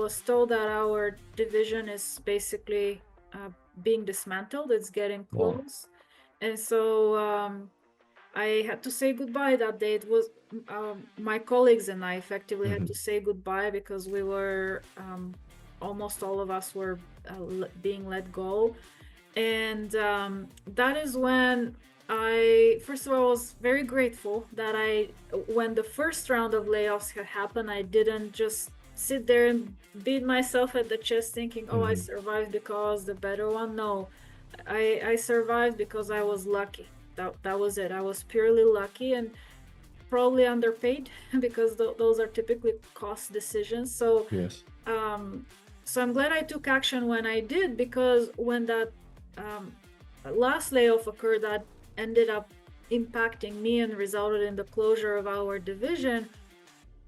was told that our division is basically being dismantled. It's getting Wow. close. And so I had to say goodbye that day. It was my colleagues and I effectively had to Hmm. say goodbye because we were almost all of us were being let go. And that is when I, first of all, was very grateful that when the first round of layoffs had happened, I didn't just sit there and beat myself at the chest thinking, oh, I Hmm. survived because the better one. No, I survived because I was lucky. That was it. I was purely lucky and probably underpaid because those are typically cost decisions. Yes. Um, so I'm glad I took action when I did, because when that um, last layoff occurred that ended up impacting me and resulted in the closure of our division,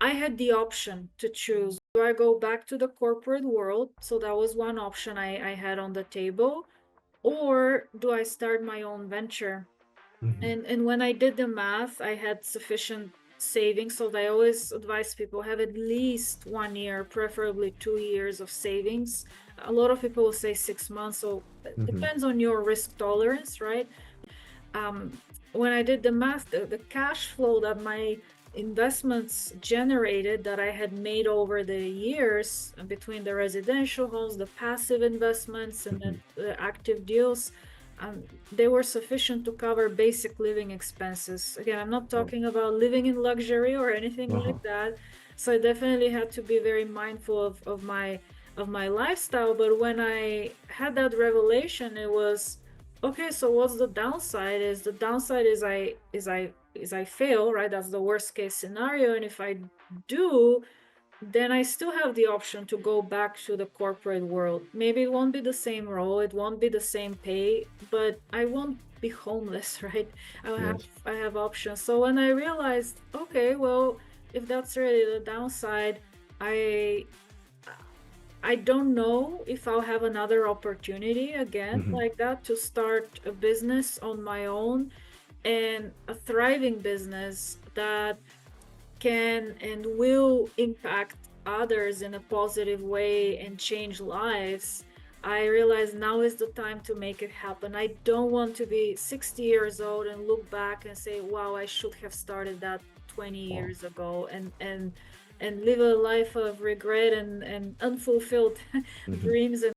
I had the option to choose. Do I go back to the corporate world? So that was one option I had on the table. Or do I start my own venture? Hmm. And when I did the math, I had sufficient savings. So I always advise people have at least 1 year, preferably 2 years of savings. A lot of people will say 6 months. So it Hmm. depends on your risk tolerance, right? um, when I did the math, the cash flow that my investments generated that I had made over the years between the residential homes, the passive investments, and Hmm. then the active deals, they were sufficient to cover basic living expenses. Again, I'm not Wow. talking about living in luxury or anything Uh-huh. like that. So I definitely had to be very mindful of my lifestyle. But when I had that revelation, it was okay. So what's the downside? Is the downside is I fail, right? That's the worst case scenario. And if I do, then I still have the option to go back to the corporate world. Maybe it won't be the same role, it won't be the same pay, but I won't be homeless, right? Yes. I have options. So when I realized, okay, well, if that's really the downside, I I don't know if I'll have another opportunity again Hmm. like that to start a business on my own, and a thriving business that can and will impact others in a positive way and change lives. I realize now is the time to make it happen. I don't want to be 60 years old and look back and say, wow, I should have started that 20 Wow. years ago, and live a life of regret and unfulfilled Hmm. dreams and